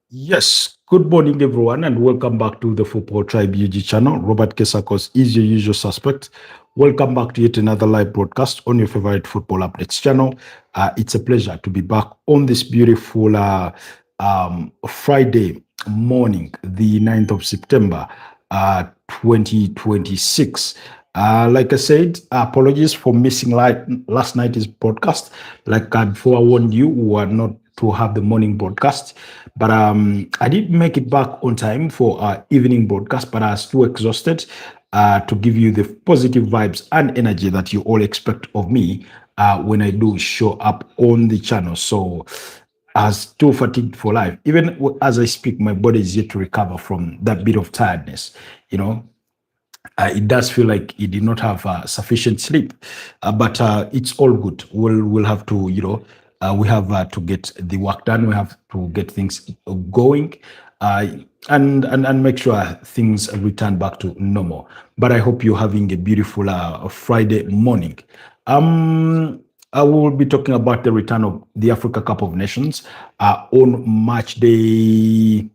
Yes, good morning, everyone, and welcome back to the Football Tribe UG channel. Robert Kesakos is your usual suspect. Welcome back to yet another live broadcast on your favorite football updates channel. It's a pleasure to be back on this beautiful Friday morning, the 9th of September, 2026. Like I said, apologies for missing last night's broadcast. Like before I warned you, we were not to have the morning broadcast. But I did make it back on time for our evening broadcast, but I was too exhausted to give you the positive vibes and energy that you all expect of me when I do show up on the channel. So I was too fatigued for life. Even as I speak, my body is yet to recover from that bit of tiredness. You know, it does feel like it did not have sufficient sleep, but it's all good. We'll have to, we have to get the work done. We have to get things going, uh, and make sure things return back to normal. But I hope you're having a beautiful Friday morning. I will be talking about the return of the Africa Cup of Nations on match day.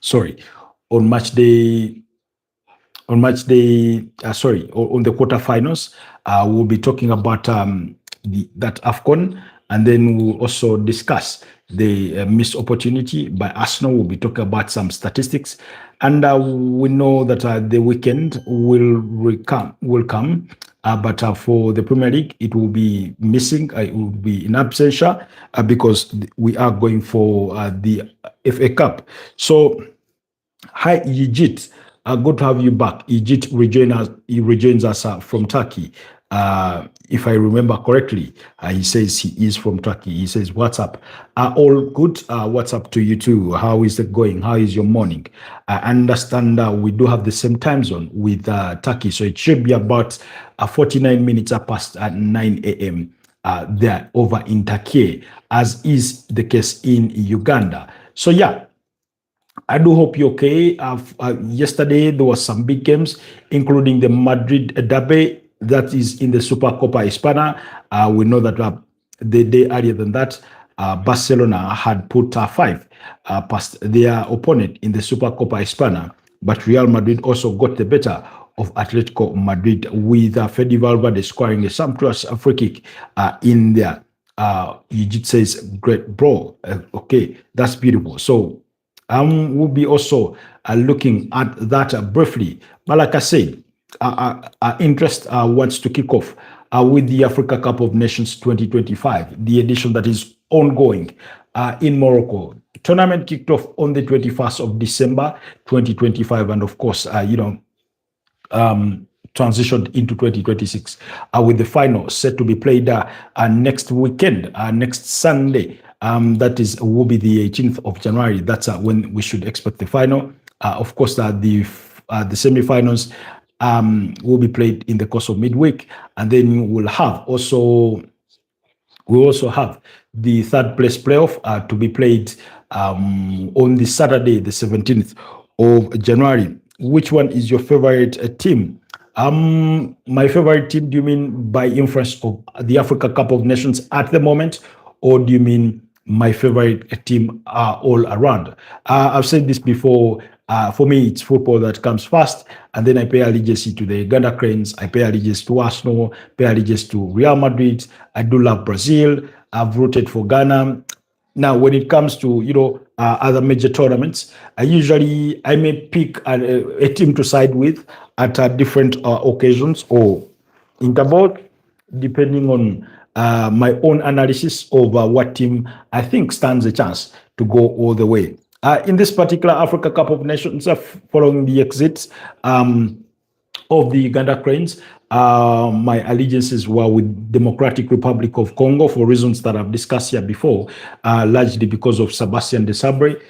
Sorry, on match day on the quarterfinals. We'll be talking about that AFCON, and then we'll also discuss the missed opportunity by Arsenal. We'll be talking about some statistics, and we know that the weekend will come. But for the Premier League, it will be missing. It will be in absentia because we are going for the FA Cup. So, hi, Yijit. Good to have you back. He rejoins us from Turkey. If I remember correctly, he says he is from Turkey. He says, "What's up? All good. What's up to you too? How is it going? How is your morning?" I understand we do have the same time zone with Turkey, so it should be about 49 minutes past at 9 a.m. There over in Turkey, as is the case in Uganda. So yeah, I do hope you're okay. Yesterday, there was some big games, including the Madrid derby that is in the Supercopa Hispana. We know that the day earlier than that, Barcelona had put five past their opponent in the Supercopa Hispana, but Real Madrid also got the better of Atletico Madrid with Fede Valverde scoring a sumptuous free kick in there. Egypt says, "Great, bro. Okay, that's beautiful." So we'll be also looking at that briefly. But like I said, our interest wants to kick off with the Africa Cup of Nations 2025, the edition that is ongoing in Morocco. Tournament kicked off on the 21st of December 2025, and of course, transitioned into 2026 with the final set to be played next weekend, next Sunday. That will be the 18th of January. That's when we should expect the final. Of course, the semifinals will be played in the course of midweek, and then we'll also have the third place playoff to be played on the Saturday, the 17th of January. Which one is your favorite team? My favorite team, do you mean by influence of the Africa Cup of Nations at the moment, or do you mean my favorite team all around? I've said this before. For me, it's football that comes first, and then I pay allegiance to the Uganda Cranes. I pay allegiance to Arsenal, pay allegiance to Real Madrid. I do love Brazil. I've rooted for Ghana. Now, when it comes to other major tournaments, I may pick a team to side with at different occasions or intervals, depending on my own analysis of what team I think stands a chance to go all the way. In this particular Africa Cup of Nations, following the exit of the Uganda Cranes, my allegiances were with Democratic Republic of Congo for reasons that I've discussed here before, largely because of Sebastian Desabre,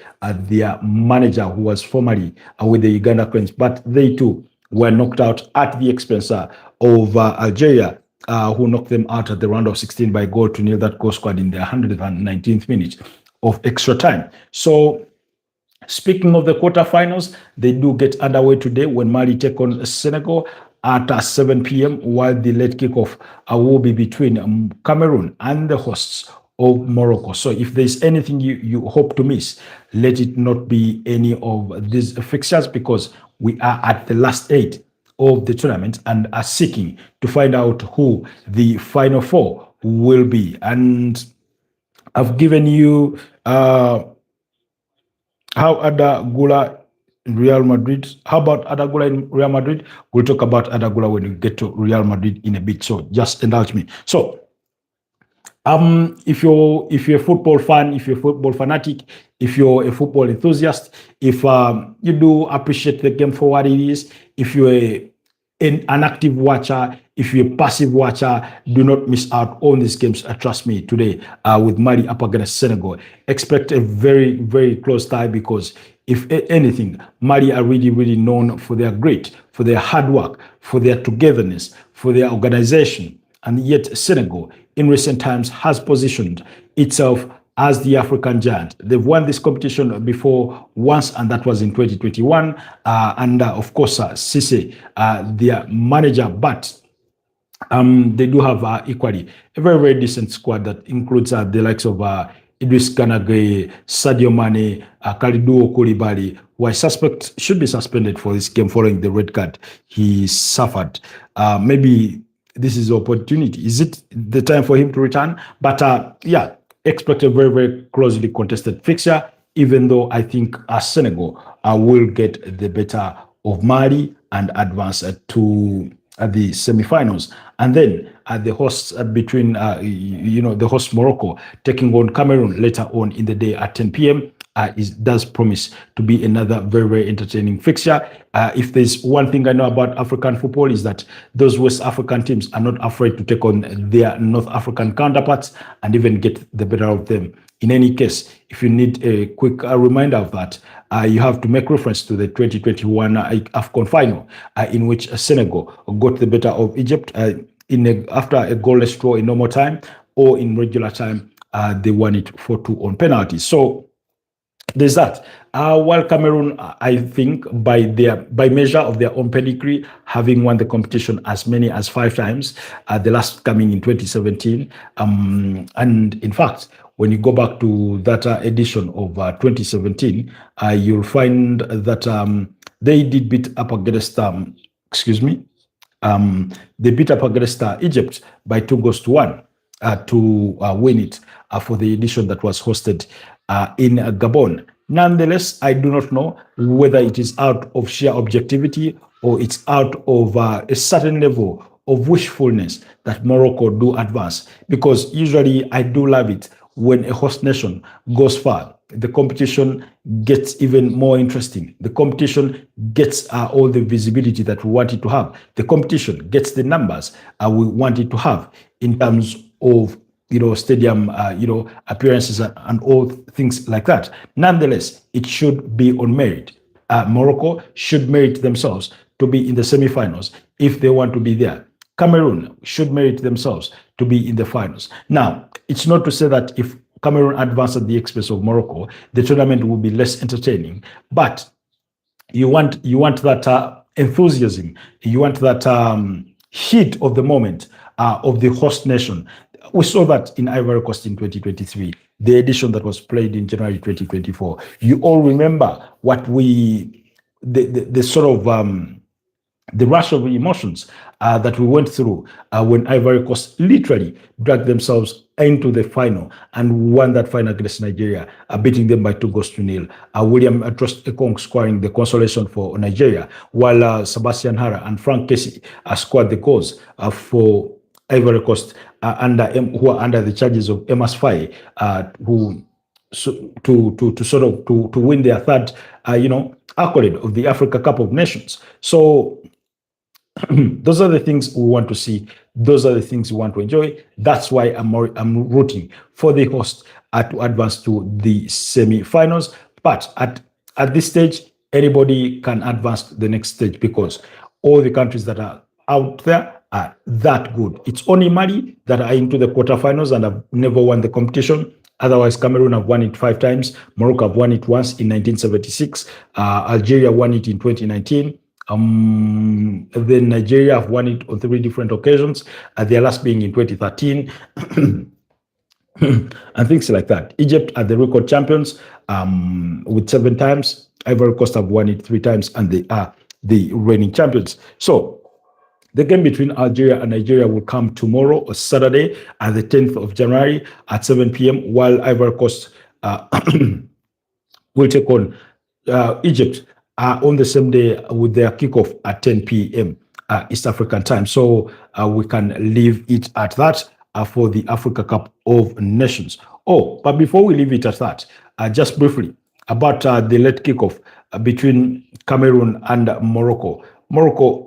their manager who was formerly with the Uganda Cranes, but they too were knocked out at the expense of Algeria, who knocked them out at the round of 16 by goal to nil that goal scored in the 119th minute of extra time. So, speaking of the quarterfinals, they do get underway today when Mali take on Senegal at 7 p.m., while the late kickoff will be between Cameroon and the hosts of Morocco. So if there's anything you hope to miss, let it not be any of these fixtures, because we are at the last 8 of the tournament and are seeking to find out who the final 4 will be. And I've given you how Ada Gula in Real Madrid. How about Ada Gula in Real Madrid? We'll talk about Ada Gula when we get to Real Madrid in a bit. So just indulge me. So if you're a football fan, if you're a football fanatic, if you're a football enthusiast, if you do appreciate the game for what it is, if you're an active watcher, if you're a passive watcher, do not miss out on these games. Trust me, today with Mali up against Senegal, expect a very, very close tie, because if anything, Mali are really, really known for their grit, for their hard work, for their togetherness, for their organization. And yet Senegal in recent times has positioned itself as the African giant. They've won this competition before once, and that was in 2021. And of course, Cisse, their manager, but they do have equally a very, very decent squad that includes the likes of Idris Kanagay, Sadio Mane, Kalidou Koulibaly, who I suspect should be suspended for this game following the red card he suffered. Maybe this is the opportunity. Is it the time for him to return? But yeah, expect a very, very closely contested fixture, even though I think Senegal will get the better of Mali and advance to the semi-finals. And then the hosts between, the host Morocco taking on Cameroon later on in the day at 10 p.m. Does promise to be another very, very entertaining fixture. If there's one thing I know about African football, is that those West African teams are not afraid to take on their North African counterparts and even get the better of them. In any case, if you need a quick reminder of that, you have to make reference to the 2021 AFCON final, in which Senegal got the better of Egypt after a goalless draw in normal time, or in regular time, they won it 4-2 on penalties. So there's that. While Cameroon, I think, by measure of their own pedigree, having won the competition as many as 5 times, the last coming in 2017, and in fact, when you go back to that edition of 2017, you'll find that they did beat up against, they beat up against Egypt by 2-1 to win it for the edition that was hosted in Gabon. Nonetheless, I do not know whether it is out of sheer objectivity or it's out of a certain level of wishfulness that Morocco do advance, because usually I do love it when a host nation goes far. The competition gets even more interesting. The competition gets all the visibility that we want it to have. The competition gets the numbers we want it to have in terms of stadium, appearances and all things like that. Nonetheless, it should be on merit. Morocco should merit themselves to be in the semi-finals if they want to be there. Cameroon should merit themselves to be in the finals. Now, it's not to say that if Cameroon advance at the expense of Morocco, the tournament will be less entertaining, but you want that enthusiasm, you want that heat of the moment of the host nation. We saw that in Ivory Coast in 2023, the edition that was played in January 2024. You all remember what the sort of the rush of emotions that we went through when Ivory Coast literally dragged themselves into the final and won that final against Nigeria, beating them by 2-0. William Trust Ekong scoring the consolation for Nigeria, while Sebastian Hara and Frank Kessie scored the goals for Ivory Coast, who are under the charges of Emas Faye, to win their third, accolade of the Africa Cup of Nations. So those are the things we want to see. Those are the things we want to enjoy. That's why I'm rooting for the host to advance to the semi-finals. But at this stage, anybody can advance to the next stage, because all the countries that are out there are that good. It's only Mali that are into the quarterfinals and have never won the competition. Otherwise, Cameroon have won it 5 times. Morocco have won it once in 1976. Algeria won it in 2019. Then Nigeria have won it on 3 different occasions, their last being in 2013. and things like that. Egypt are the record champions with 7 times. Ivory Coast have won it 3 times, and they are the reigning champions. So the game between Algeria and Nigeria will come tomorrow, or Saturday, at the 10th of January at 7 p.m., while Ivory Coast will take on Egypt on the same day with their kickoff at 10 p.m. East African time. So we can leave it at that for the Africa Cup of Nations. Oh, but before we leave it at that, just briefly about the late kickoff between Cameroon and Morocco. Morocco,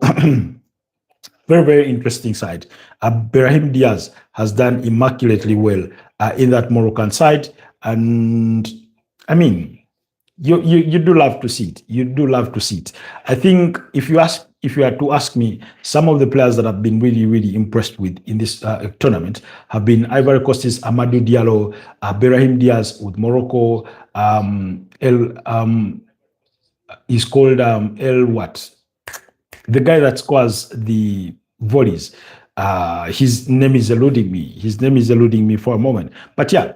very, very interesting side. Brahim Diaz has done immaculately well in that Moroccan side. And I mean, you do love to see it. You do love to see it. I think if you are to ask me, some of the players that I've been really, really impressed with in this tournament have been Ivory Coast's Amadou Diallo, Brahim Diaz with Morocco, El is called El what? The guy that scores the volleys. His name is eluding me. His name is eluding me for a moment. But yeah,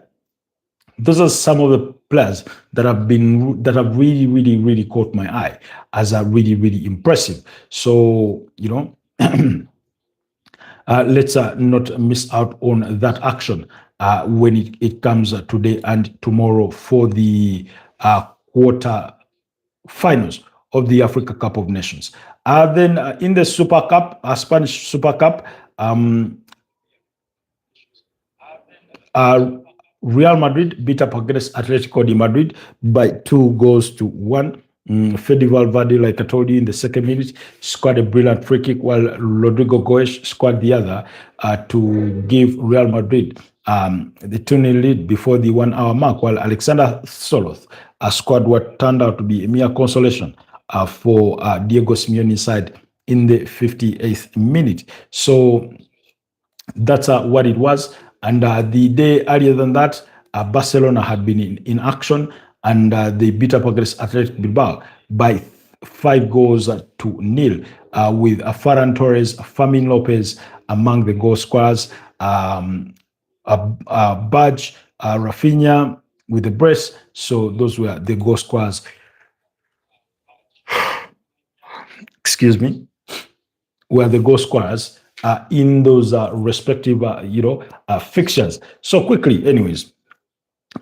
those are some of the players that have really, really, really caught my eye as are really, really impressive. So let's not miss out on that action when it comes today and tomorrow for the quarter finals of the Africa Cup of Nations. Then in the Super Cup, Spanish Super Cup, Real Madrid beat up against Atletico de Madrid by 2 goals to 1. Fede Valverde, like I told you, in the second minute, scored a brilliant free kick, while Rodrigo Goes scored the other to give Real Madrid the 2-0 lead before the 1 hour mark, while Alexander Soloth scored what turned out to be a mere consolation for Diego Simeone's side in the 58th minute. So that's what it was. And the day earlier than that, Barcelona had been in action, and they beat up against Athletic Bilbao by 5 goals to 0, with Ferran Torres, Fermin Lopez among the goal scorers, Badge, Rafinha with the brace. So those were the goal scorers. Excuse me, were the goal scorers in those respective, fixtures. So quickly, anyways,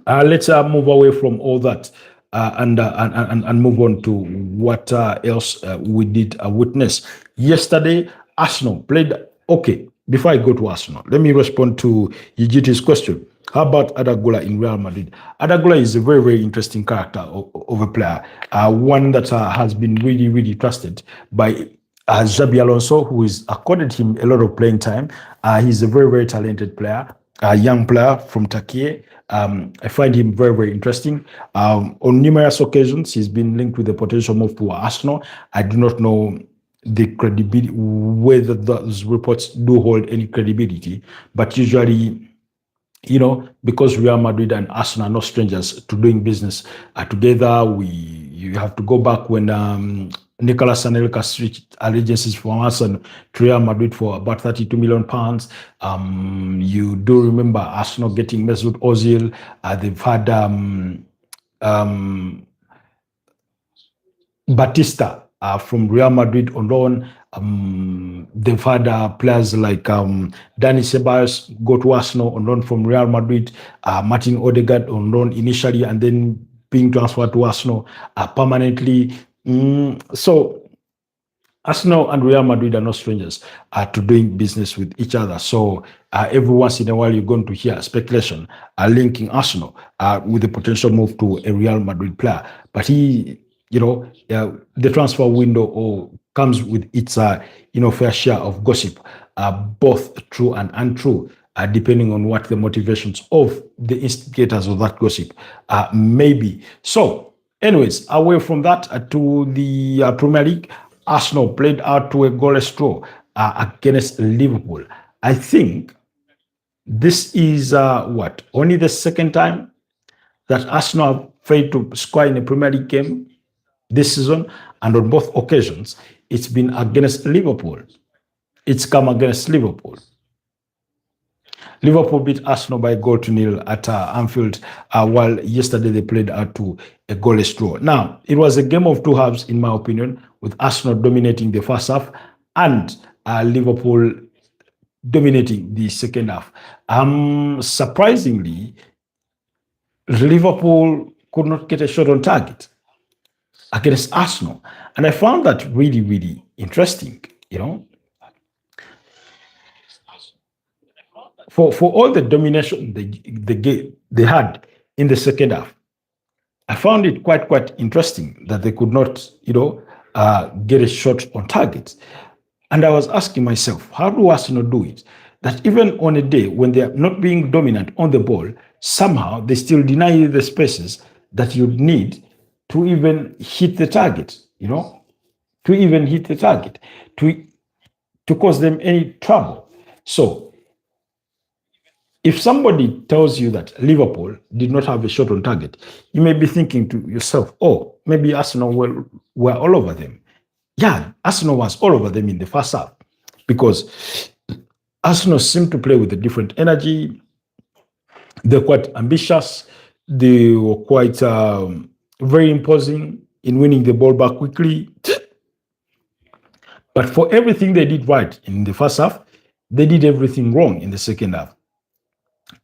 let's move away from all that and move on to what else we did witness. Yesterday, Arsenal played. Okay, before I go to Arsenal, let me respond to Yigiti's question. How about Adagula in Real Madrid? Adagula is a very, very interesting character of a player, one that has been really, really trusted by Xabi Alonso, who is accorded him a lot of playing time. He's a very, very talented player, a young player from Turkey. I find him very, very interesting. On numerous occasions, he's been linked with a potential move to Arsenal. I do not know the credibility, whether those reports do hold any credibility, but usually, because Real Madrid and Arsenal are not strangers to doing business together. You have to go back when Nicolas Anelka switched allegiances from Arsenal to Real Madrid for about £32 million. You do remember Arsenal getting Mesut Ozil. They've had Batista from Real Madrid on loan. They've had players like Dani Ceballos go to Arsenal on loan from Real Madrid, Martin Odegaard on loan initially, and then being transferred to Arsenal permanently. So Arsenal and Real Madrid are not strangers to doing business with each other. So every once in a while, you're going to hear speculation linking Arsenal with a potential move to a Real Madrid player. But the transfer window comes with its fair share of gossip, both true and untrue, depending on what the motivations of the instigators of that gossip may be. So, anyways, away from that to the Premier League, Arsenal played out to a goalless draw against Liverpool. I think this is only the second time that Arsenal have failed to score in a Premier League game this season, and on both occasions, it's been against Liverpool. It's come against Liverpool. Liverpool beat Arsenal by a goal to nil at Anfield, while yesterday they played out to a goalless draw. Now, it was a game of two halves, in my opinion, with Arsenal dominating the first half and Liverpool dominating the second half. Surprisingly, Liverpool could not get a shot on target against Arsenal. And I found that really, really interesting, For all the domination they had in the second half, I found it quite interesting that they could not, get a shot on target. And I was asking myself, how do Arsenal do it? That even on a day when they are not being dominant on the ball, somehow they still deny you the spaces that you need to even hit the target, to even hit the target, to cause them any trouble. So if somebody tells you that Liverpool did not have a shot on target, you may be thinking to yourself, oh, maybe Arsenal were all over them. Yeah, Arsenal was all over them in the first half because Arsenal seemed to play with a different energy. They're quite ambitious. They were quite very imposing in winning the ball back quickly. But for everything they did right in the first half, they did everything wrong in the second half.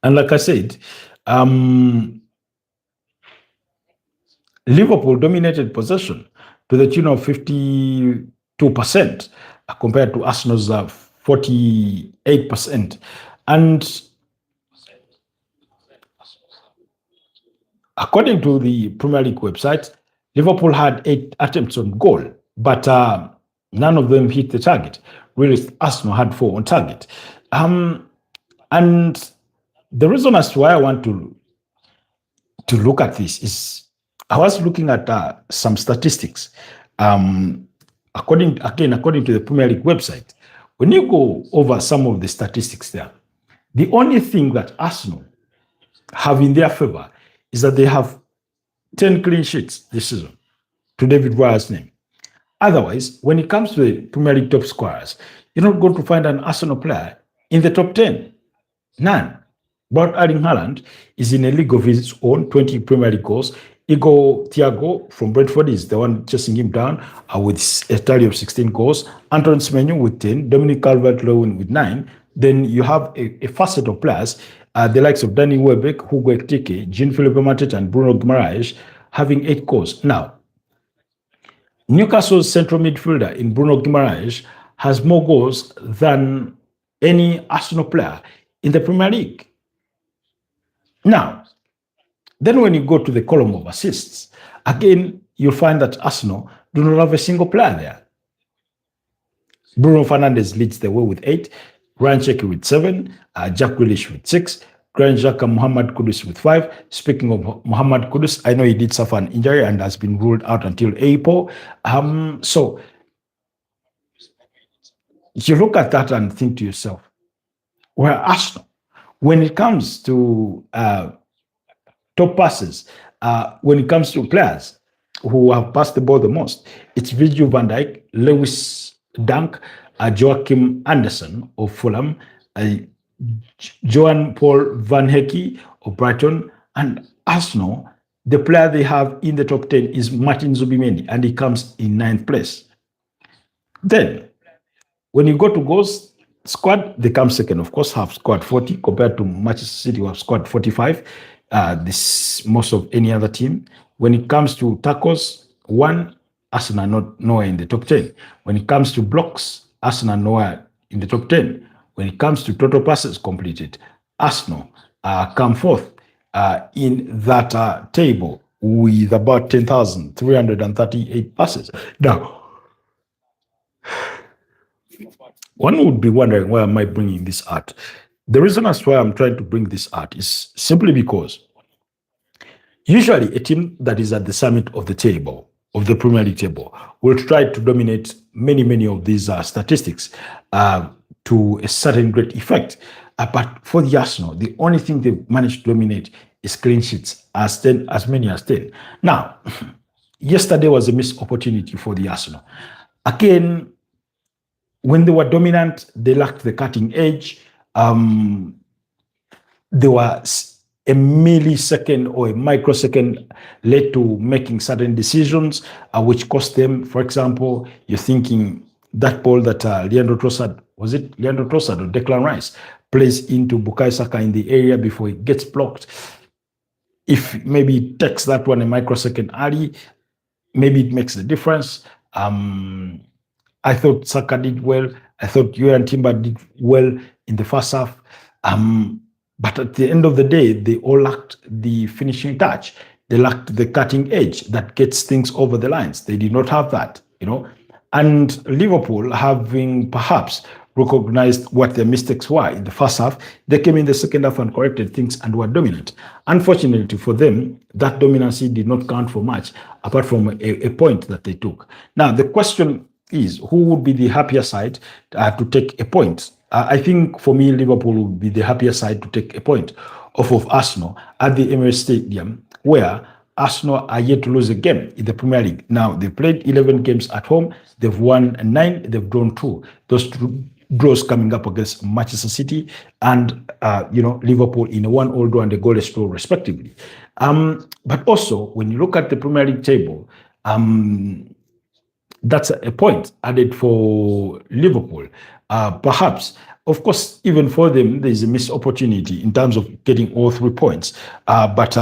And like I said, Liverpool dominated possession to the tune of 52% compared to Arsenal's 48%. And according to the Premier League website, Liverpool had 8 attempts on goal, but none of them hit the target. Really, Arsenal had 4 on target. And the reason as to why I want to look at this is I was looking at some statistics. According to the Premier League website, when you go over some of the statistics there, the only thing that Arsenal have in their favor is that they have 10 clean sheets this season to David Raya's name. Otherwise, when it comes to the Premier League top scorers, you're not going to find an Arsenal player in the top 10. None. But Erling Haaland is in a league of his own, 20 Premier League goals. Thiago from Brentford is the one chasing him down with a tally of 16 goals. Antoine Semenyo with 10. Dominic Calvert-Lewin with 9. Then you have a facet of players, the likes of Danny Welbeck, Hugo Ekitike, Jean-Philippe Mateta, and Bruno Guimaraes having 8 goals. Now, Newcastle's central midfielder in Bruno Guimaraes has more goals than any Arsenal player in the Premier League. Now, then when you go to the column of assists, again, you'll find that Arsenal do not have a single player there. Bruno Fernandes leads the way with 8, Ryan Cherki with 7, Jack Grealish with 6, Granit Xhaka, Mohamed Kudus with 5. Speaking of Mohamed Kudus, I know he did suffer an injury and has been ruled out until April. So you look at that and think to yourself, well, Arsenal, when it comes to top passes, when it comes to players who have passed the ball the most, it's Virgil van Dijk, Lewis Dunk, Joachim Anderson of Fulham, Johan Paul Van Hecke of Brighton, and Arsenal. The player they have in the top 10 is Martin Zubimendi, and he comes in 9th place. Then, when you go to goals squad, they come second, of course, have scored 40 compared to Manchester City, who have scored 45. This most of any other team. When it comes to tackles, 1, Arsenal nowhere in the top 10. When it comes to blocks, Arsenal nowhere in the top 10. When it comes to total passes completed, Arsenal come fourth in that table with about 10,338 passes. Now, one would be wondering, why am I bringing this art? The reason as to why I'm trying to bring this art is simply because usually a team that is at the summit of the table, of the Premier League table, will try to dominate many of these statistics to a certain great effect. But for the Arsenal, the only thing they've managed to dominate is clean sheets, as many as 10. Now, yesterday was a missed opportunity for the Arsenal. Again, when they were dominant, they lacked the cutting edge. there was a millisecond or a microsecond led to making certain decisions, which cost them. For example, you're thinking that ball that Leandro Trossard, was it Leandro Trossard or Declan Rice, plays into Bukayo Saka in the area before it gets blocked. If maybe it takes that one a microsecond early, maybe it makes the difference. I thought Saka did well. I thought Yohan Timber did well in the first half. But at the end of the day, they all lacked the finishing touch. They lacked the cutting edge that gets things over the lines. They did not have that, you know. And Liverpool, having perhaps recognized what their mistakes were in the first half, they came in the second half and corrected things and were dominant. Unfortunately for them, that dominancy did not count for much, apart from a point that they took. Now, the question is, who would be the happier side to take a point? I think for me, Liverpool would be the happier side to take a point off of Arsenal at the Emirates Stadium, where Arsenal are yet to lose a game in the Premier League. Now, they played 11 games at home. They've won 9. They've drawn 2. Those 2 draws coming up against Manchester City and, Liverpool in a 1-1 draw and a goalless draw, respectively. But also, when you look at the Premier League table, that's a point added for Liverpool. Perhaps, of course, even for them, there's a missed opportunity in terms of getting all 3 points. But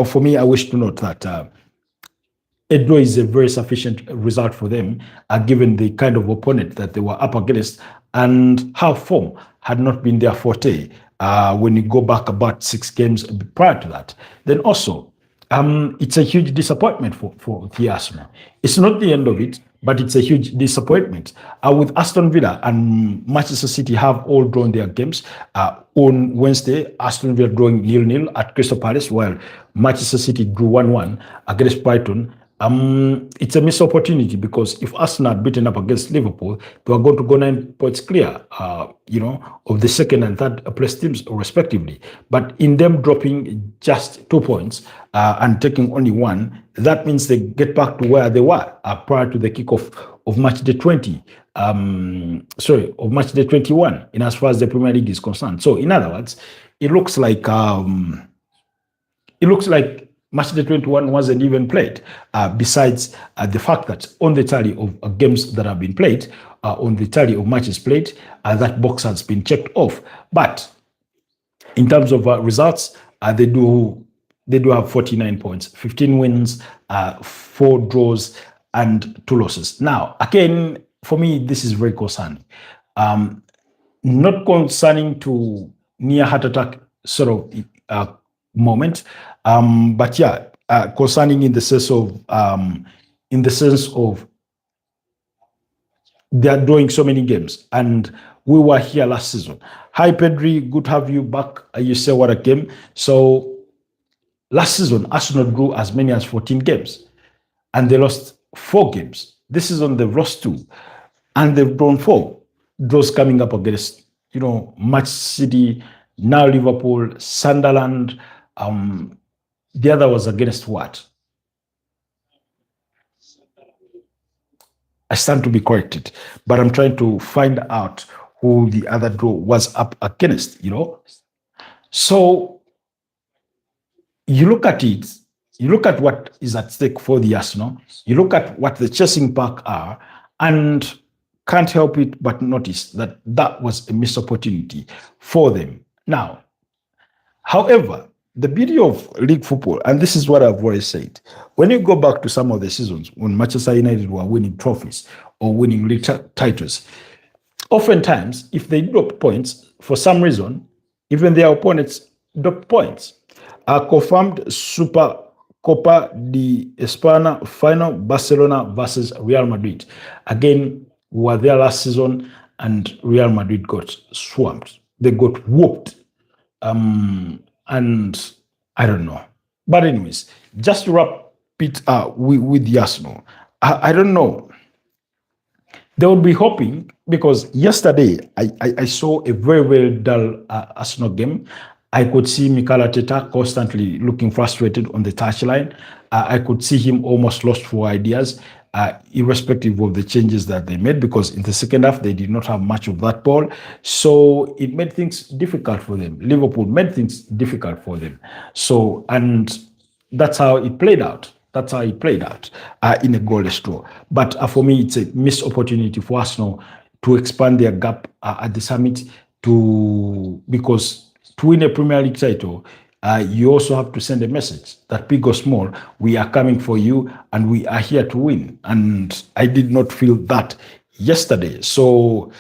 for me, I wish to note that a draw is a very sufficient result for them, given the kind of opponent that they were up against and how form had not been their forte when you go back about 6 games prior to that. Then also, it's a huge disappointment for the Arsenal. It's not the end of it, but it's a huge disappointment. With Aston Villa and Manchester City have all drawn their games. On Wednesday, Aston Villa drawing 0-0 at Crystal Palace, while Manchester City drew 1-1 against Brighton. It's a missed opportunity because if Arsenal had beaten up against Liverpool, they were going to go 9 points clear, of the second and third place teams respectively. But in them dropping just 2 points and taking only 1, that means they get back to where they were prior to the kickoff of match day 20. Of match day 21, in as far as the Premier League is concerned. So, in other words, it looks like match day 21 wasn't even played, besides the fact that on the tally of games that have been played, on the tally of matches played, that box has been checked off. But in terms of results, they do have 49 points, 15 wins, 4 draws, and 2 losses. Now, again, for me, this is very concerning. Not concerning to near heart attack sort of moment, but yeah, concerning in the sense of they are drawing so many games, and we were here last season. Hi Pedri, good to have you back. You say what a game. So last season, Arsenal drew as many as 14 games, and they lost 4 games. This season they've lost 2, and they've drawn 4. Draws coming up against Manchester City, now Liverpool, Sunderland. The other was against what? I stand to be corrected, but I'm trying to find out who the other draw was up against, So you look at it, you look at what is at stake for the Arsenal, you look at what the chasing pack are, and can't help it but notice that that was a missed opportunity for them. Now, however, the beauty of league football, and this is what I've always said, when you go back to some of the seasons when Manchester United were winning trophies or winning league titles, oftentimes, if they drop points, for some reason, even their opponents drop points. Confirmed Super Copa de España final, Barcelona versus Real Madrid. Again, we were there last season and Real Madrid got swamped. They got whooped. And I don't know. But anyways, just to wrap it with the Arsenal, I don't know. They would be hoping, because yesterday I saw a very, very dull Arsenal game. I could see Mikel Arteta constantly looking frustrated on the touchline. I could see him almost lost for ideas. irrespective of the changes that they made, because in the second half they did not have much of that ball. So it made things difficult for them. Liverpool made things difficult for them. So, and that's how it played out. That's how it played out in a goalless draw. But for me, it's a missed opportunity for Arsenal to expand their gap at the summit, because to win a Premier League title, you also have to send a message that big or small, we are coming for you and we are here to win. And I did not feel that yesterday. So,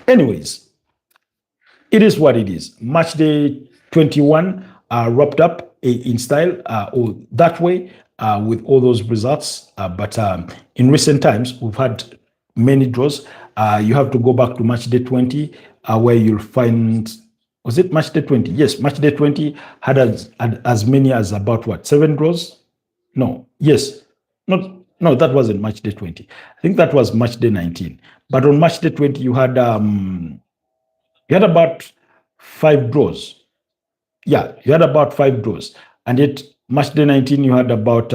anyways, it is what it is. Match day 21 wrapped up in style or that way with all those results. But in recent times, we've had many draws. You have to go back to match day 20 where you'll find, was it match day 20? Yes, match day 20 had as many as about what, 7 draws? No, yes. No, that wasn't match day 20. I think that was match day 19. But on match day 20, you had about 5 draws. Yeah, you had about 5 draws. And yet, match day 19, you had about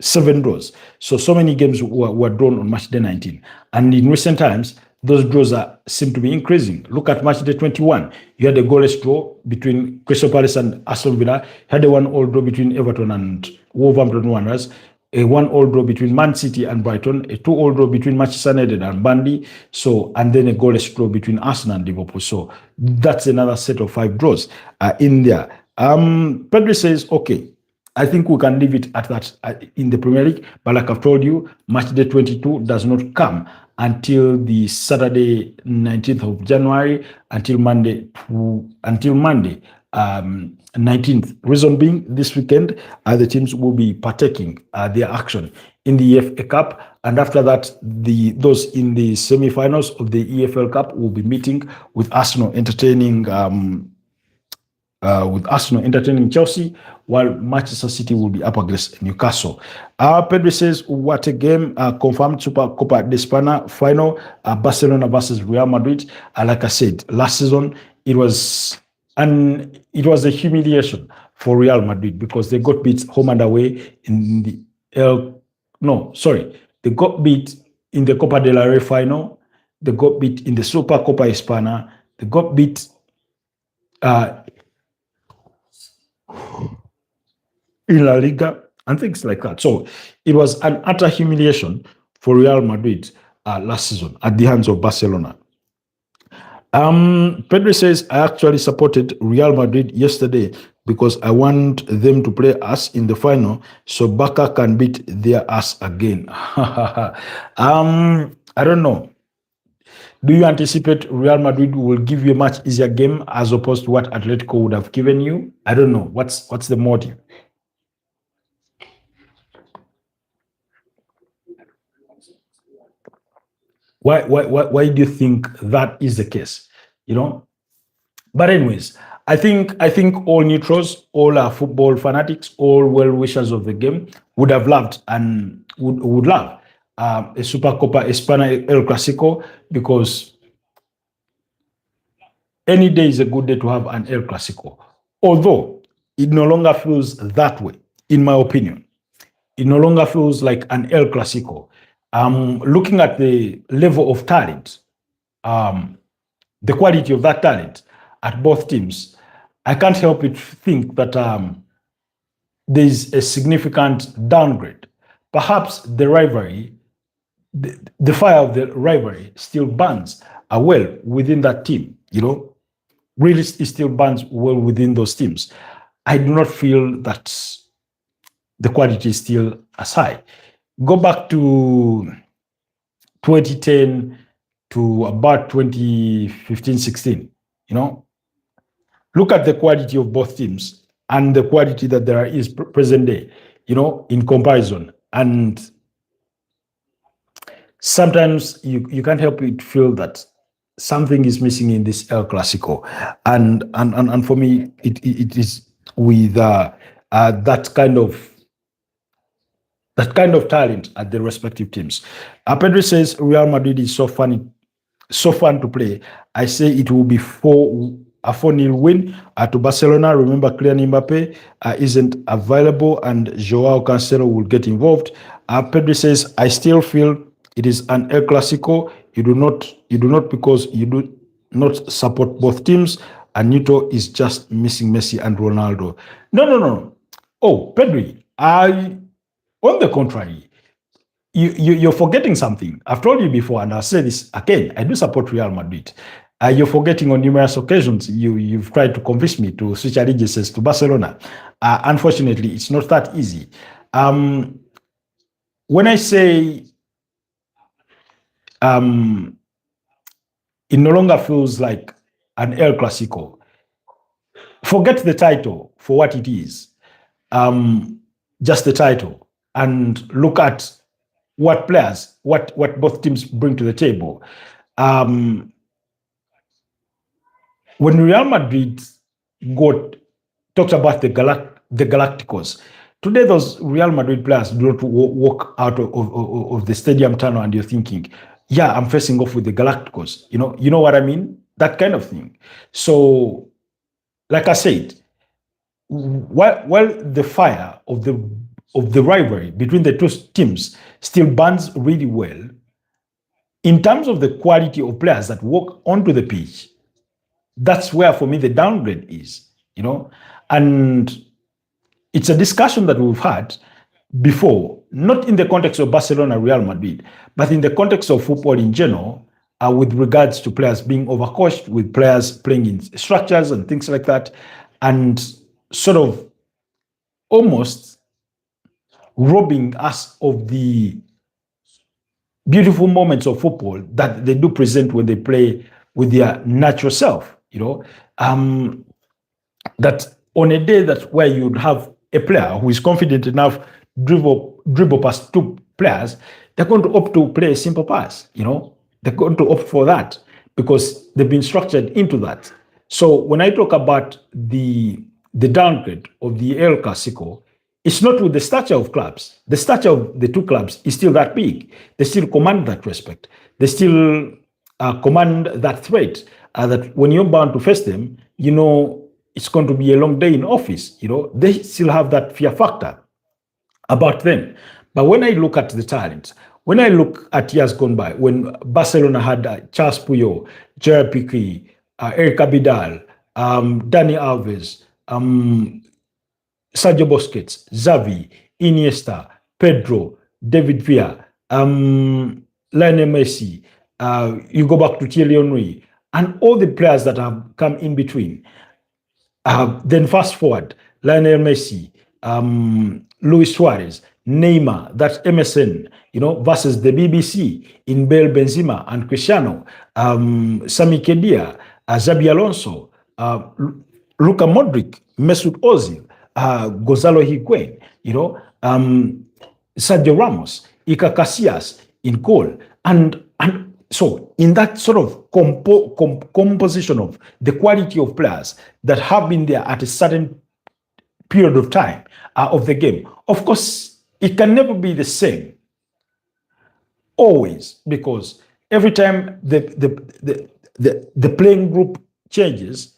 7 draws. So many games were drawn on match day 19. And in recent times, those draws seem to be increasing. Look at match day 21. You had a goalless draw between Crystal Palace and Aston Villa. You had a 1-1 draw between Everton and Wolverhampton Wanderers. A 1-1 draw between Man City and Brighton, a 2-2 draw between Manchester United and Burnley, and then a goalless draw between Arsenal and Liverpool. So that's another set of 5 draws in there. Pedro says, okay, I think we can leave it at that in the Premier League. But like I've told you, match day 22 does not come until the Saturday 19th of January, until Monday 19th. Reason being, this weekend, the teams will be partaking their action in the FA Cup, and after that, those in the semi-finals of the EFL Cup will be meeting with Arsenal entertaining Chelsea, while Manchester City will be up against Newcastle. Pedro says, what a game. Confirmed Super Copa de España final, Barcelona versus Real Madrid. Like I said, last season, it was a humiliation for Real Madrid because they got beat home and away in they got beat in the Copa del Rey final. They got beat in the Super Copa Hispana. They got beat in La Liga and things like that. So it was an utter humiliation for Real Madrid last season at the hands of Barcelona. Pedro says, I actually supported Real Madrid yesterday because I want them to play us in the final so Barca can beat their ass again. I don't know. Do you anticipate Real Madrid will give you a much easier game as opposed to what Atletico would have given you? I don't know. What's the motive? Why do you think that is the case? But anyways, I think all neutrals, all football fanatics, all well-wishers of the game would have loved and would love a Super Copa España El Clasico, because any day is a good day to have an El Clasico. Although it no longer feels that way, in my opinion. It no longer feels like an El Clasico. Looking at the level of talent, the quality of that talent at both teams, I can't help but think that there's a significant downgrade. Perhaps the rivalry, the fire of the rivalry still burns well within that team, really it still burns well within those teams. I do not feel that the quality is still as high. Go back to 2010 to about 2015-16, look at the quality of both teams and the quality that there is present day, in comparison. And sometimes you can't help but feel that something is missing in this El Clasico. And for me, it is with that kind of talent at the respective teams. Pedro says Real Madrid is so fun to play. I say it will be 4 a 4-0 win to Barcelona. Remember, Kylian Mbappe isn't available and Joao Cancelo will get involved. Pedri says, I still feel it is an El Clasico. You do not because you do not support both teams. And Nito is just missing Messi and Ronaldo. No. Oh, Pedri, on the contrary, you're forgetting something. I've told you before, and I'll say this again. I do support Real Madrid. You're forgetting on numerous occasions. You've tried to convince me to switch allegiances to Barcelona. Unfortunately, it's not that easy. When I say it no longer feels like an El Clasico, forget the title for what it is. Just the title, and look at what players, what both teams bring to the table. When Real Madrid talked about the Galacticos, today those Real Madrid players do not walk out of the stadium tunnel and you're thinking, yeah, I'm facing off with the Galacticos. You know what I mean? That kind of thing. So, like I said, while the fire of the rivalry between the two teams still burns really well, in terms of the quality of players that walk onto the pitch, that's where for me the downgrade is, and it's a discussion that we've had before, not in the context of Barcelona, Real Madrid, but in the context of football in general, with regards to players being overcoached, with players playing in structures and things like that, and sort of almost robbing us of the beautiful moments of football that they do present when they play with their natural self, that on a day where you'd have a player who is confident enough dribble past two players, they're going to opt to play a simple pass, they're going to opt for that because they've been structured into that. So when I talk about the downgrade of the El Clasico, it's not with the stature of clubs. The stature of the two clubs is still that big. They still command that respect. They still command that threat that when you're bound to face them, it's going to be a long day in office. They still have that fear factor about them. But when I look at the talent, when I look at years gone by, when Barcelona had Charles Puyol, Gerard Piqué, Eric Abidal, Dani Alves, Sergio Busquets, Xavi, Iniesta, Pedro, David Villa, Lionel Messi, you go back to Thierry Henry, and all the players that have come in between. Then fast forward, Lionel Messi, Luis Suarez, Neymar, that's MSN, versus the BBC in Bale, Benzema, and Cristiano, Sami Khedira, Xabi Alonso, Luka Modric, Mesut Ozil, Gonzalo Higuain, Sergio Ramos, Iker Casillas in goal, and so in that sort of composition of the quality of players that have been there at a certain period of time of the game, of course, it can never be the same always, because every time the playing group changes,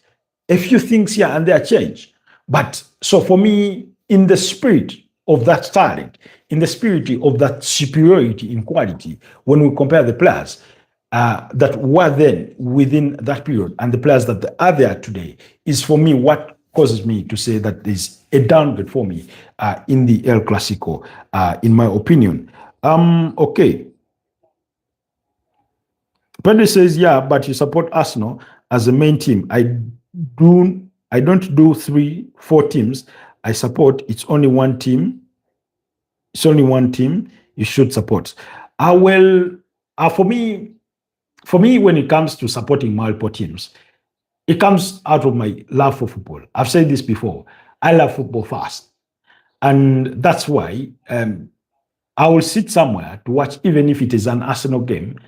a few things here and there change. But so for me, in the spirit of that talent, in the spirit of that superiority in quality, when we compare the players that were then within that period and the players that are there today, is for me what causes me to say that there's a downgrade for me in the El Clasico, in my opinion. Okay. Pedro says, yeah, but you support Arsenal as a main team. I don't do 3-4 teams. I support, it's only one team. It's only one team you should support. For me, when it comes to supporting multiple teams, it comes out of my love for football. I've said this before. I love football fast. And that's why I will sit somewhere to watch, even if it is an Arsenal game.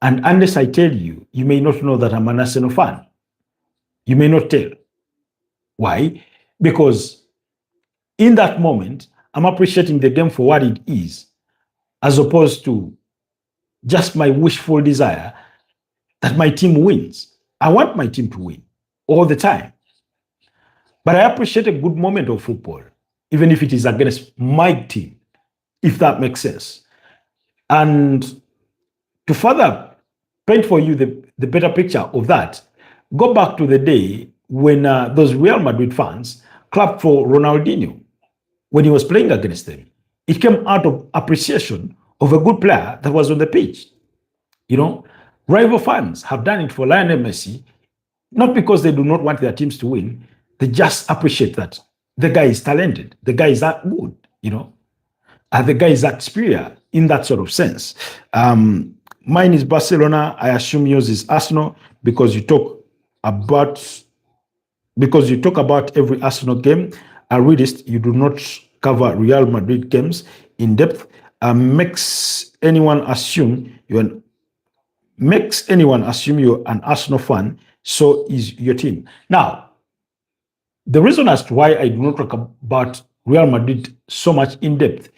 And unless I tell you, you may not know that I'm an Arsenal fan. You may not tell. Why? Because in that moment, I'm appreciating the game for what it is, as opposed to just my wishful desire that my team wins. I want my team to win. all the time. But I appreciate a good moment of football, even if it is against my team, if that makes sense. And to further paint for you the better picture of that, go back to the day when those Real Madrid fans clapped for Ronaldinho when he was playing against them. It came out of appreciation of a good player that was on the pitch. You know, rival fans have done it for Lionel Messi, not because they do not want their teams to win. They just appreciate that the guy is talented, the guy is that good, and the guy is that superior in that sort of sense. Mine is Barcelona. I assume yours is Arsenal because you talk about every Arsenal game. I read it. You do not cover Real Madrid games in depth. Makes anyone assume you're an Arsenal fan. So is your team. Now, the reason as to why I do not talk about Real Madrid so much in depth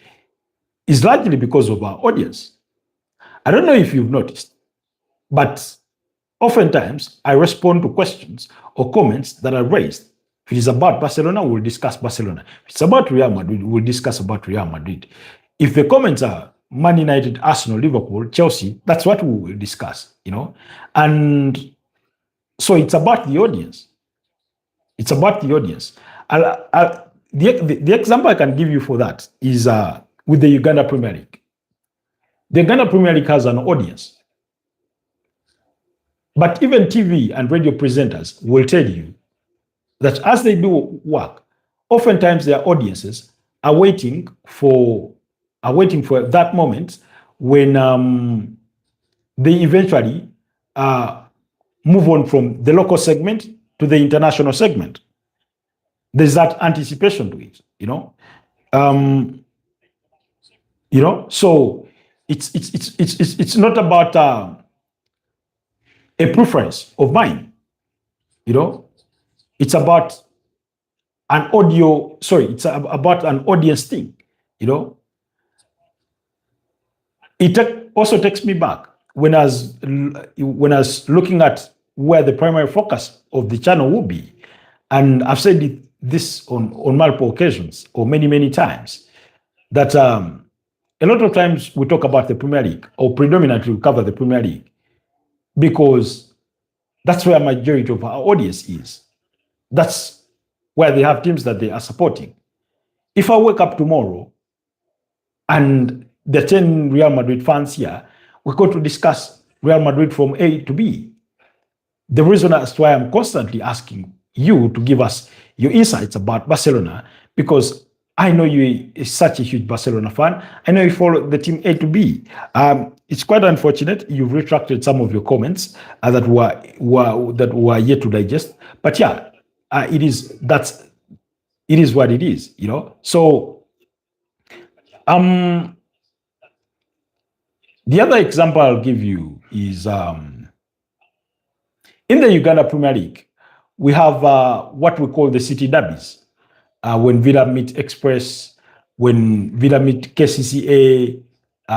is largely because of our audience. I don't know if you've noticed, but oftentimes I respond to questions or comments that are raised. If it is about Barcelona, we'll discuss Barcelona. If it's about Real Madrid, we'll discuss about Real Madrid. If the comments are Man United, Arsenal, Liverpool, Chelsea, that's what we will discuss, And so it's about the audience. It's about the audience. The example I can give you for that is with the Uganda Premier League. The Uganda Premier League has an audience. But even TV and radio presenters will tell you that as they do work, oftentimes their audiences are waiting for that moment when they eventually move on from the local segment to the international segment. There's that anticipation to it, So it's not about a preference of mine, It's about an it's about an audience thing, It also takes me back when I was looking at where the primary focus of the channel will be. And I've said this on multiple occasions or many times, that a lot of times we talk about the Premier League, or predominantly we cover the Premier League, because that's where majority of our audience is. That's where they have teams that they are supporting. If I wake up tomorrow and the 10 Real Madrid fans here, we're going to discuss Real Madrid from A to B. The reason as to why I'm constantly asking you to give us your insights about Barcelona, because I know you are such a huge Barcelona fan. I know you follow the team A to B. It's quite unfortunate you've retracted some of your comments that were yet to digest. But yeah, it is what it is, So the other example I'll give you is in the Uganda Premier League, we have what we call the city derbies. When Villa meet Express, when Villa meet KCCA,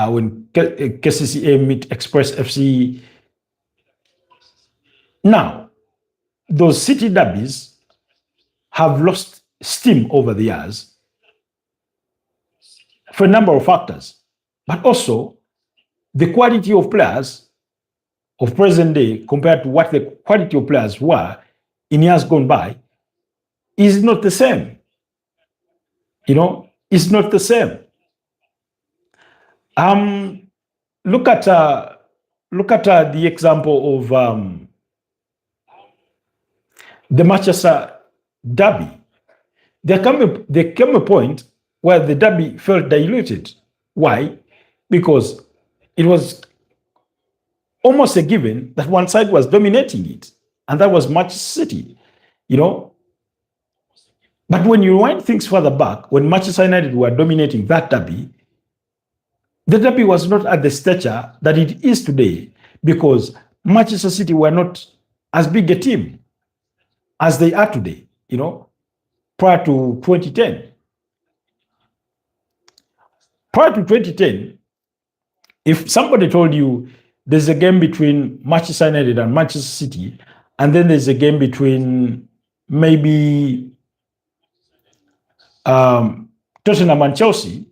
when KCCA meet Express FC. Now, those city derbies have lost steam over the years for a number of factors, but also the quality of players of present day compared to what the quality of players were in years gone by is not the same. It's not the same. Look at the example of the Manchester derby. There came a point where the derby felt diluted. Why? Because it was almost a given that one side was dominating it, and that was Manchester City, But when you wind things further back, when Manchester United were dominating that derby, the derby was not at the stature that it is today, because Manchester City were not as big a team as they are today, prior to 2010. Prior to 2010, if somebody told you there's a game between Manchester United and Manchester City, and then there's a game between maybe Tottenham and Chelsea,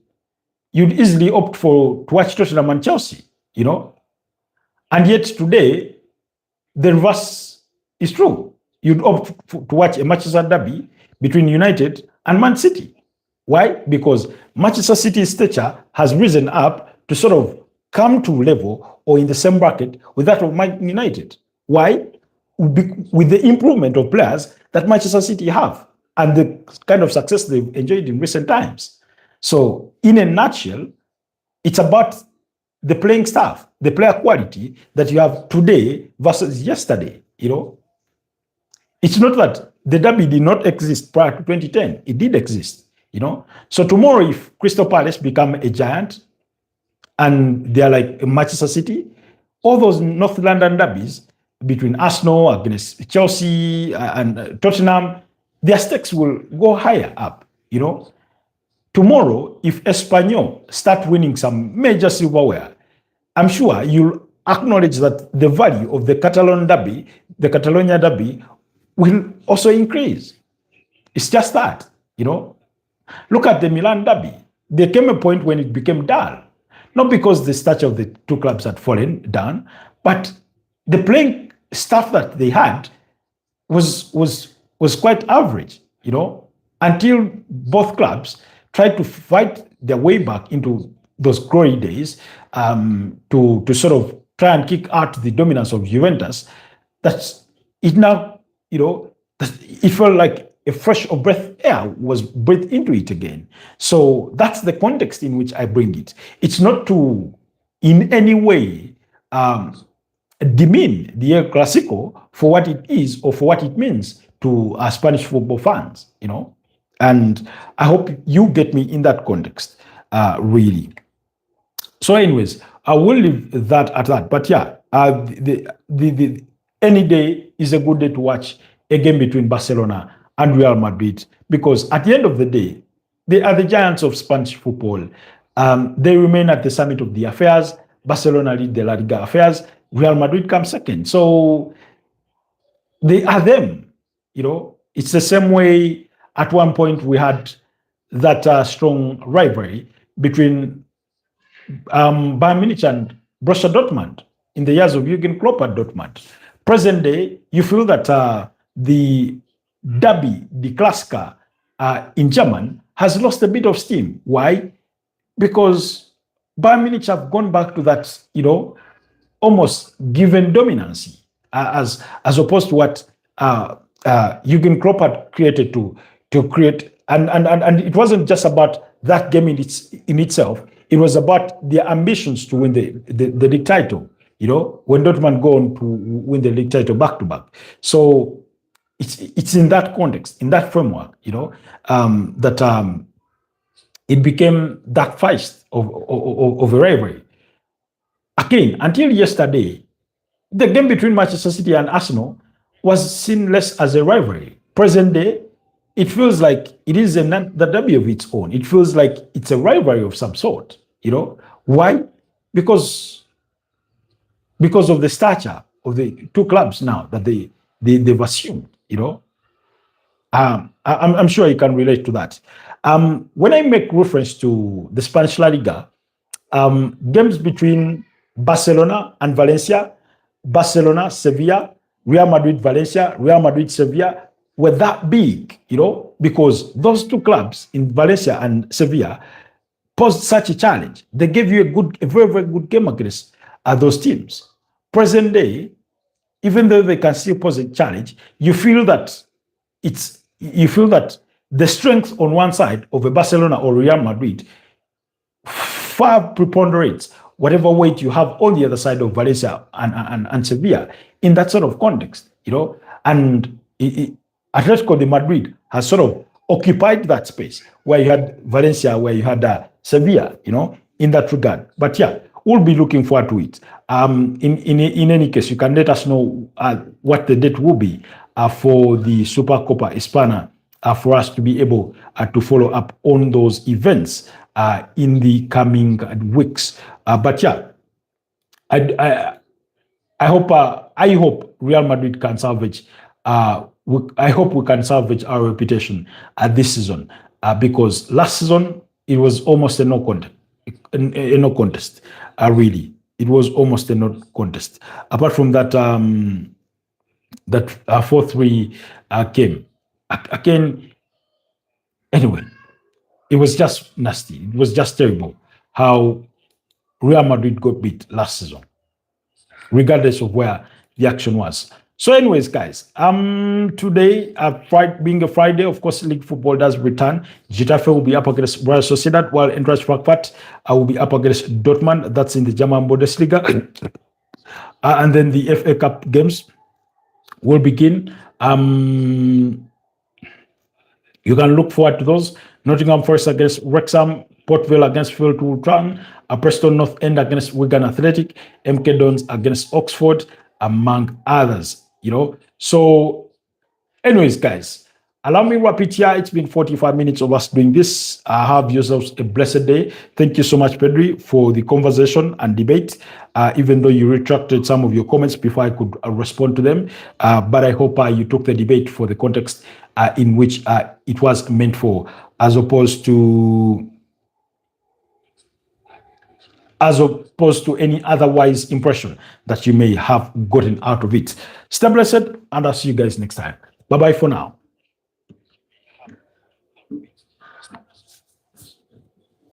you'd easily opt to watch Tottenham and Chelsea, you know. And yet today, the reverse is true. You'd opt to watch a Manchester derby between United and Man City. Why? Because Manchester City's stature has risen up to sort of come to level or in the same bracket with that of Man United. Why? With the improvement of players that Manchester City have and the kind of success they've enjoyed in recent times. So, in a nutshell, it's about the playing staff, the player quality that you have today versus yesterday. You know, it's not that the derby did not exist prior to 2010. It did exist. You know, so tomorrow, if Crystal Palace become a giant and they're like Manchester City, all those North London derbies between Arsenal against Chelsea and Tottenham, their stakes will go higher up. You know, tomorrow, if Espanyol start winning some major silverware, I'm sure you'll acknowledge that the value of the Catalonia derby, will also increase. It's just that, you know. Look at the Milan derby. There came a point when it became dull, not because the stature of the two clubs had fallen down, but the playing staff that they had was quite average, you know, until both clubs tried to fight their way back into those glory days, to sort of try and kick out the dominance of Juventus. That's it now, you know, it felt like a fresh of breath air was breathed into it again. So that's the context in which I bring it. It's not to in any way demean the El Clasico for what it is or for what it means to Spanish football fans, you know. And I hope you get me in that context, really. So, anyways, I will leave that at that. But yeah, any day is a good day to watch a game between Barcelona and Real Madrid, because at the end of the day, they are the giants of Spanish football. They remain at the summit of the affairs. Barcelona lead the La Liga affairs. Real Madrid comes second. So they are them. You know, it's the same way at one point we had that strong rivalry between Bayern Munich and Borussia Dortmund in the years of Jurgen Klopp at Dortmund. Present day, you feel that the derby, the Klassiker in German, has lost a bit of steam. Why? Because Bayern Munich have gone back to that, you know, almost given dominancy, as opposed to what Jurgen Klopp had created to create. And it wasn't just about that game in itself. It was about their ambitions to win the league title. You know, when Dortmund go on to win the league title back to back. So it's in that context, in that framework, you know, that it became that feist of a rivalry. Again, until yesterday, the game between Manchester City and Arsenal was seen less as a rivalry. Present day, it feels like it is the derby of its own. It feels like it's a rivalry of some sort. You know why? Because of the stature of the two clubs now that they've assumed. You know, I'm sure you can relate to that. When I make reference to the Spanish La Liga, games between Barcelona and Valencia, Barcelona, Sevilla, Real Madrid, Valencia, Real Madrid, Sevilla were that big, you know, because those two clubs in Valencia and Sevilla posed such a challenge. They gave you a very, very good game against those teams. Present day, even though they can still pose a challenge, you feel that the strength on one side of a Barcelona or Real Madrid far preponderates whatever weight you have on the other side of Valencia and Sevilla in that sort of context, you know. And Atletico de Madrid has sort of occupied that space where you had Valencia, where you had Sevilla, you know, in that regard. But yeah, we'll be looking forward to it. In any case, you can let us know what the date will be for the Supercopa Hispana for us to be able to follow up on those events in the coming weeks. But yeah, I hope Real Madrid can salvage. I hope we can salvage our reputation this season because last season it was almost a no contest. A no contest, really. It was almost a no contest. Apart from that, that 4-3 game. Again, anyway, it was just nasty. It was just terrible how Real Madrid got beat last season, regardless of where the action was. So, anyways, guys, today, being a Friday, of course, league football does return. Getafe will be up against Real Sociedad, while Eintracht Frankfurt will be up against Dortmund. That's in the German Bundesliga. And then the FA Cup games will begin. You can look forward to those. Nottingham Forest against Wrexham, Port Vale against Field to Return, Preston North End against Wigan Athletic, MK Dons against Oxford, among others. So anyways, guys, allow me to wrap it here. It's been 45 minutes of us doing this. Have yourselves a blessed day. Thank you so much, Pedri, for the conversation and debate, even though you retracted some of your comments before I could respond to them. But I hope you took the debate for the context in which it was meant for, as opposed to any otherwise impression that you may have gotten out of it. Stay blessed, and I'll see you guys next time. Bye-bye for now.